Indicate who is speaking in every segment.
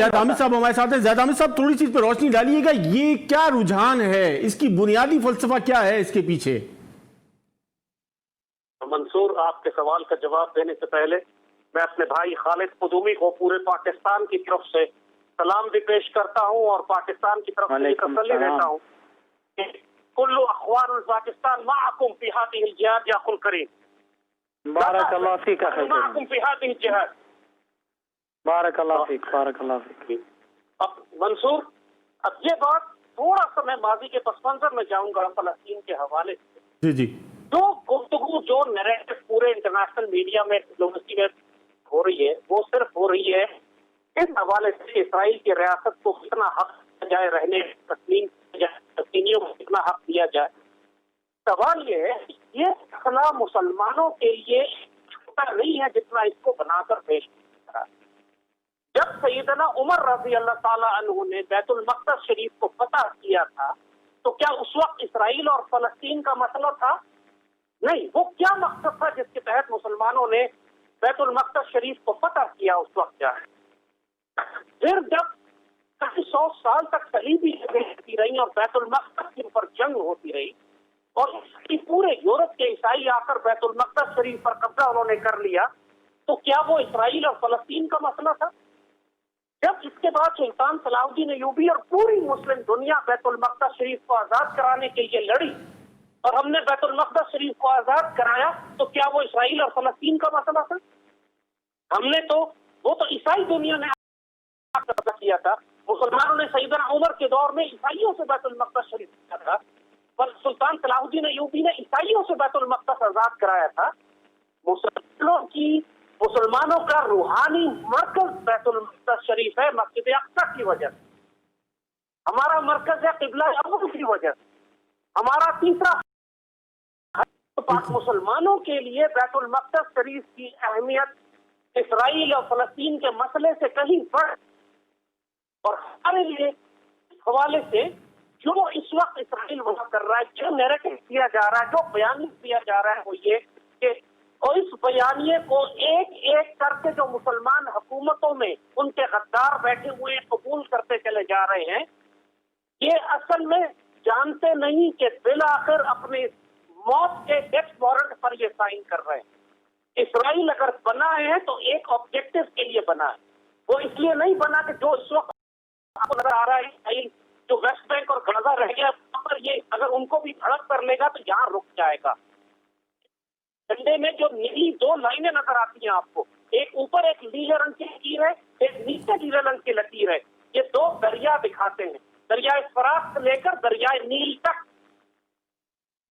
Speaker 1: زید حامد صاحب ہمارے ساتھ ہیں. زید حامد صاحب تھوڑی سی اس پہ روشنی ڈالیے گا, یہ کیا رجحان ہے, اس کی بنیادی فلسفہ کیا ہے اس کے پیچھے؟
Speaker 2: منصور, آپ کے سوال کا جواب دینے سے پہلے میں اپنے بھائی خالد قدومی کو پورے پاکستان کی طرف سے سلام بھی پیش کرتا ہوں اور پاکستان کی طرف سے تسلی دیتا ہوں کہ کل اخوان پاکستان معکم فی هذه الجهاد یا اخو الکریم.
Speaker 3: بارک اللہ فیک
Speaker 2: معکم فی هذه الجهاد.
Speaker 3: بارک اللہ فیک, بارک اللہ فیک.
Speaker 2: اب منصور, اب یہ بات تھوڑا سا میں ماضی کے پس منظر میں جاؤں گا فلسطین کے حوالے سے.
Speaker 1: جی جی.
Speaker 2: جو گفتگو, جو نیریٹو پورے انٹرنیشنل میڈیا میں ڈپلومیسی میں ہو رہی ہے, وہ صرف ہو رہی ہے اس حوالے سے اسرائیل کی ریاست کو کتنا حق دیا جائے, رہنے فلسطینیوں کو کتنا حق دیا جائے. سوال یہ ہے یہ مسئلہ مسلمانوں کے لیے چھوٹا نہیں ہے جتنا اس کو بنا کر پیش کرا. جب سیدنا عمر رضی اللہ تعالیٰ عنہ نے بیت المقدس شریف کو فتح کیا تھا تو کیا اس وقت اسرائیل اور فلسطین کا مسئلہ تھا؟ نہیں. وہ کیا مقصد تھا جس کے تحت مسلمانوں نے بیت المقدس شریف کو فتح کیا اس وقت کیا ہے؟ پھر جب کئی 100 سال تک صلیبی جنگیں ہوتی رہی اور بیت المقدس کے اوپر جنگ ہوتی رہی اور پورے یورپ کے عیسائی آ کر بیت المقدس شریف پر قبضہ انہوں نے کر لیا, تو کیا وہ اسرائیل اور فلسطین کا مسئلہ تھا؟ جب اس کے بعد سلطان صلاح الدین ایوبی اور پوری مسلم دنیا بیت المقدس شریف کو آزاد کرانے کے لیے لڑی اور ہم نے بیت المقدس شریف کو آزاد کرایا, تو کیا وہ اسرائیل اور فلسطین کا مسئلہ تھا؟ ہم نے تو, وہ تو عیسائی دنیا نے قبضہ کیا تھا. مسلمانوں نے سیدنا عمر کے دور میں عیسائیوں سے بیت المقدس شریف کیا تھا, پر سلطان صلاح الدین ایوبی نے عیسائیوں سے بیت المقدس آزاد کرایا تھا. مسلمانوں کا روحانی مرکز بیت المقدس شریف ہے مسجد اقصی کی وجہ سے. ہمارا مرکز ہے قبلہ اول کی وجہ سے. ہمارا تیسرا مسلمانوں کے لیے بیت المقدس شریف کی اہمیت اسرائیل اور فلسطین کے مسئلے سے کہیں بڑھ, اور ہمارے لیے اس حوالے سے جو اس وقت اسرائیل وہاں کر رہا ہے, جو نیریٹو کیا جا رہا ہے, جو بیان دیا جا رہا ہے, وہ یہ کہ اور اس بیانیے کو ایک ایک کر کے جو مسلمان حکومتوں میں ان کے غدار بیٹھے ہوئے قبول کرتے چلے جا رہے ہیں, یہ اصل میں جانتے نہیں کہ بالآخر اپنے موت کے ڈیتھ وارنٹ پر یہ سائن کر رہے ہیں. اسرائیل اگر بنا ہے تو ایک آبجیکٹو کے لیے بنا ہے. وہ اس لیے نہیں بنا کہ جو اس وقت آپ کو نظر آ رہا ہے جو ویسٹ بینک اور غزہ رہ گیا, پر یہ اگر ان کو بھی بھڑک کر لے گا تو یہاں رک جائے گا. جھنڈے میں جو نیلی 2 لائنیں نظر آتی ہیں آپ کو, ایک اوپر ایک نیلے رنگ کی لکیر ہے, ایک نیچے نیلے رنگ کی لکیر ہے. یہ 2 دریا دکھاتے ہیں, دریائے فرات سے لے کر دریائے نیل تک.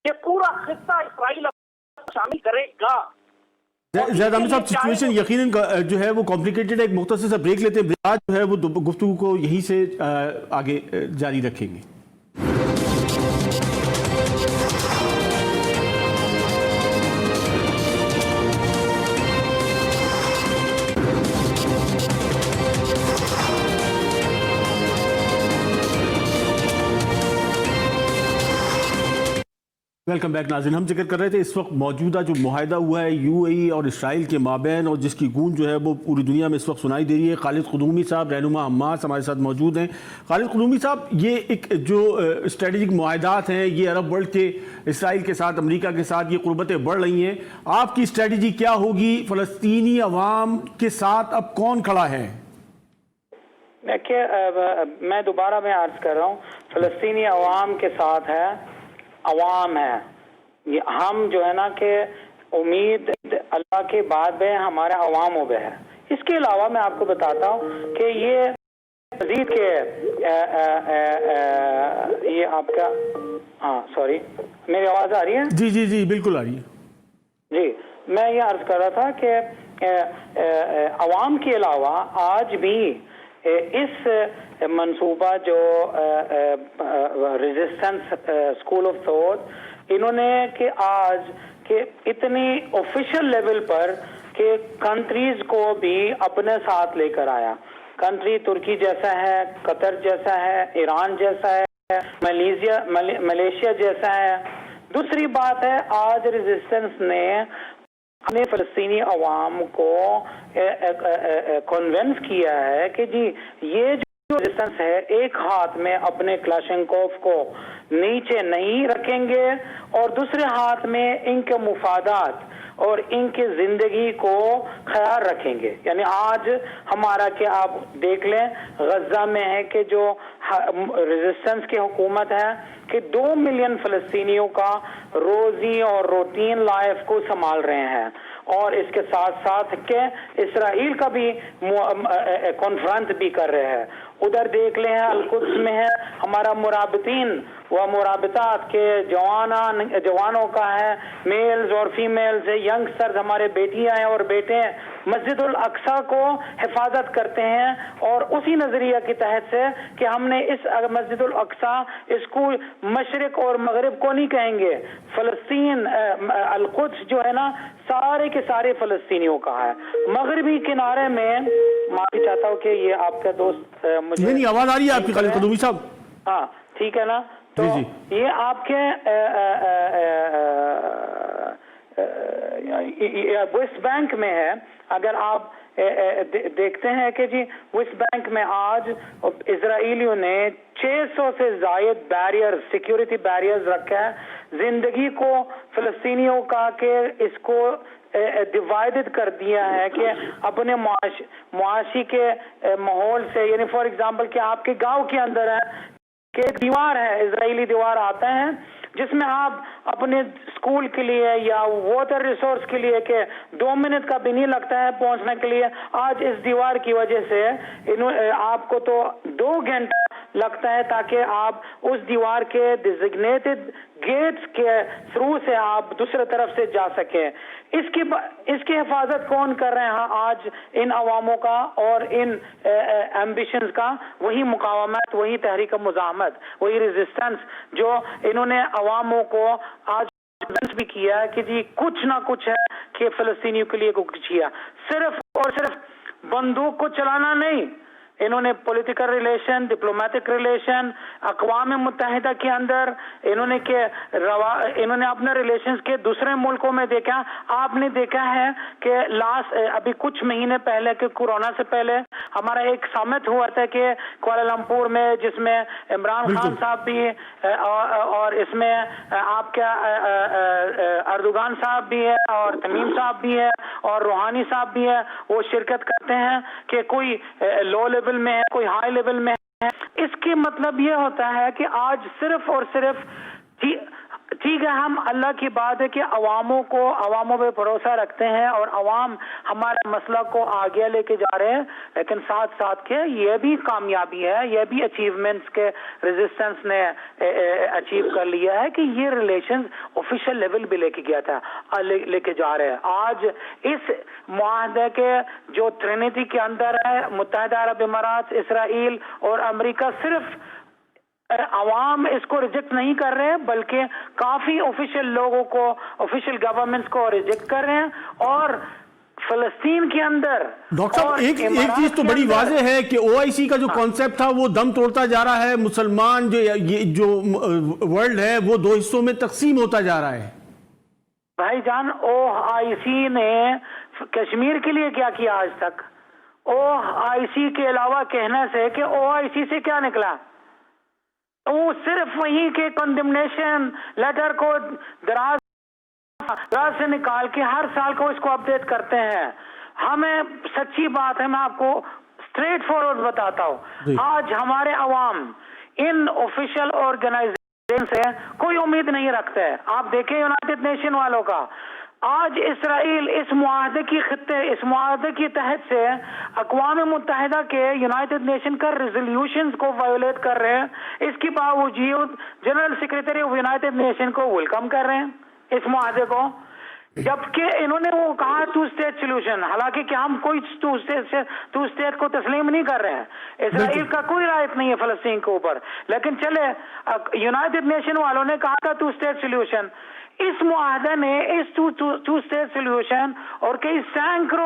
Speaker 2: یہ پورا خطہ اسرائیل شامل کرے گا.
Speaker 1: زید حامد صاحب, سچویشن یقیناً جو ہے وہ کمپلیکیٹڈ ہے. ایک مختصر سا بریک لیتے ہیں, آج جو ہے وہ گفتگو کو یہیں سے آگے جاری رکھیں گے. ویلکم بیک ناظرین. ہم ذکر کر رہے تھے اس وقت موجودہ جو معاہدہ ہوا ہے یو اے ای اور اسرائیل کے مابین, اور جس کی گونج جو ہے وہ پوری دنیا میں اس وقت سنائی دے رہی ہے. خالد قدومی صاحب رہنما حماس ہمارے ساتھ موجود ہیں. خالد قدومی صاحب, یہ ایک جو اسٹریٹجک معاہدات ہیں یہ عرب ورلڈ کے اسرائیل کے ساتھ, امریکہ کے ساتھ یہ قربتیں بڑھ رہی ہیں. آپ کی اسٹریٹجی کیا ہوگی؟ فلسطینی عوام کے ساتھ اب کون کھڑا ہے؟
Speaker 3: دیکھیے, میں دوبارہ عرض کر رہا ہوں, فلسطینی عوام کے ساتھ ہے, عوام ہے. ہم جو ہے نا کہ امید اللہ کے بعد میں ہمارے عواموں پہ ہے. اس کے علاوہ میں آپ کو بتاتا ہوں کہ یہ مزید کے یہ آپ کا, ہاں سوری, میری آواز آ رہی ہے؟
Speaker 1: جی جی جی بالکل آ رہی ہے.
Speaker 3: جی, میں یہ عرض کر رہا تھا کہ عوام کے علاوہ آج بھی اس منصوبہ جو ریزسٹنس اسکول آف تھاٹ, انہوں نے کہ آج کہ اتنی آفیشیل لیول پر کہ کنٹریز کو بھی اپنے ساتھ لے کر آیا. کنٹری ترکی جیسا ہے, قطر جیسا ہے, ایران جیسا ہے, ملیشیا جیسا ہے. دوسری بات ہے, آج ریزسٹنس نے ہم نے فلسطینی عوام کو کنونس کیا ہے کہ جی یہ جو ریزسٹنس ہے ایک ہاتھ میں اپنے کلاشنکوف کو نیچے نہیں رکھیں گے اور دوسرے ہاتھ میں ان کے مفادات اور ان کی زندگی کو خیال رکھیں گے. یعنی آج ہمارا کہ آپ دیکھ لیں غزہ میں ہے کہ جو ریزسٹنس کی حکومت ہے کہ 2 ملین فلسطینیوں کا روزی اور روٹین لائف کو سنبھال رہے ہیں اور اس کے ساتھ ساتھ کہ اسرائیل کا بھی کانفرنس بھی کر رہے ہیں. ادھر دیکھ لیں القدس میں ہے ہمارا مرابطین و مرابطات کے جوانوں کا ہے میلز اور فیمیلز ہے ینگسٹرز ہمارے بیٹیاں ہیں اور بیٹے ہیں مسجد الاقصی کو حفاظت کرتے ہیں اور اسی نظریہ کے تحت سے کہ ہم نے اس مسجد الاقصی اس کو مشرق اور مغرب کو نہیں کہیں گے فلسطین القدس جو ہے نا سارے کے سارے فلسطینیوں کا ہے. مغربی کنارے میں معافی چاہتا ہوں کہ یہ آپ کا دوست مجھے
Speaker 1: نہیں آواز آ رہی ہے آپ کی خالد قدومی صاحب.
Speaker 3: ہاں ٹھیک ہے نا. تو یہ آپ کے ویسٹ بینک میں ہے. اگر آپ دیکھتے ہیں کہ جی ویسٹ بینک میں آج اسرائیلیوں نے 600 سے زائد بیریئر سیکیورٹی بیریئرز رکھا ہے زندگی کو فلسطینیوں کا کہ اس کو ڈیوائڈڈ کر دیا ہے کہ اپنے معاشی کے ماحول سے. یعنی فار ایگزامپل کہ آپ کے گاؤں کے اندر ہے کہ ایک دیوار ہے اسرائیلی دیوار آتا ہے جس میں آپ اپنے اسکول کے لیے یا واٹر ریسورس کے لیے کہ 2 منٹ کا بھی نہیں لگتا ہے پہنچنے کے لیے. آج اس دیوار کی وجہ سے آپ کو تو 2 گھنٹہ لگتا ہے تاکہ آپ اس دیوار کے ڈیزگنیٹڈ گیٹس کے تھرو سے آپ دوسرے طرف سے جا سکیں. اس کی حفاظت کون کر رہے ہیں آج ان عواموں کا اور ان ایمبیشنز کا؟ وہی مقاومت, وہی تحریک مزاحمت, وہی ریزسٹنس جو انہوں نے عواموں کو آج بھی کیا ہے کہ جی کچھ نہ کچھ ہے کہ فلسطینیوں کے لیے کچھ کیا. صرف اور صرف بندوق کو چلانا نہیں, انہوں نے پولیٹیکل ریلیشن, ڈپلومیٹک ریلیشن, اقوام متحدہ کے اندر انہوں نے اپنے ریلیشنز کے دوسرے ملکوں میں دیکھا. آپ نے دیکھا ہے کہ ابھی کچھ مہینے پہلے کہ کورونا سے پہلے ہمارا ایک سمٹ ہوا تھا کہ کوالالمپور میں جس میں عمران خان صاحب بھی اور اس میں آپ کا اردوغان صاحب بھی ہے اور تمیم صاحب بھی ہے اور روحانی صاحب بھی ہے. وہ شرکت کرتے ہیں کہ کوئی لو لیول میں ہے کوئی ہائی لیول میں ہے. اس کے مطلب یہ ہوتا ہے کہ آج صرف اور صرف ٹھیک ہے ہم اللہ کی بات ہے کہ عواموں پہ بھروسہ رکھتے ہیں اور عوام ہمارے مسئلہ کو آگے لے کے جا رہے ہیں, لیکن ساتھ ساتھ کے یہ بھی کامیابی ہے, یہ بھی اچیومنٹس کے ریزسٹنس نے اچیو کر لیا ہے کہ یہ ریلیشنز آفیشیل لیول بھی لے کے گیا تھا لے کے جا رہے ہیں. آج اس معاہدے کے جو ٹرینٹی کے اندر ہے متحدہ عرب امارات, اسرائیل اور امریکہ, صرف عوام اس کو ریجیکٹ نہیں کر رہے بلکہ کافی آفیشیل لوگوں کو, آفیشیل گورنمنٹس کو ریجیکٹ کر رہے ہیں. اور فلسطین کے اندر
Speaker 1: ڈاکٹر صاحب ایک چیز تو بڑی واضح ہے کہ OIC کا جو کانسیپٹ تھا وہ دم توڑتا جا رہا ہے. مسلمان جو ورلڈ ہے وہ 2 حصوں میں تقسیم ہوتا جا رہا ہے.
Speaker 3: بھائی جان OIC نے کشمیر کے لیے کیا کیا آج تک؟ OIC کے علاوہ کہنے سے کہ OIC سے کیا نکلا؟ وہ صرف وہی کے کنڈمنیشن لیٹر کو دراز سے نکال کے ہر سال کو اس کو اپڈیٹ کرتے ہیں. ہمیں سچی بات ہے, میں آپ کو اسٹریٹ فارورڈ بتاتا ہوں, آج ہمارے عوام ان آفیشیل آرگنائزیشن سے کوئی امید نہیں رکھتے. آپ دیکھیں یونائٹڈ نیشن والوں کا آج اسرائیل اس معاہدے کی تحت سے اقوام متحدہ کے یونائٹڈ نیشن کا ریزولوشنز کو وائلیٹ کر رہے ہیں. اس کے باوجود general secretary of United nation کو ویلکم کر رہے ہیں اس معاہدے کو, جبکہ انہوں نے وہ کہا 2 اسٹیٹ سولوشن, حالانکہ کہ ہم کوئی 2 اسٹیٹ کو تسلیم نہیں کر رہے ہیں. اسرائیل کا کوئی رائٹ نہیں ہے فلسطین کے اوپر, لیکن چلے یونائٹڈ نیشن والوں نے کہا تھا 2 اسٹیٹ سولوشن. اس معاہدے نے اس 2 اسٹیٹ سولوشن اور کئی سینکڑوں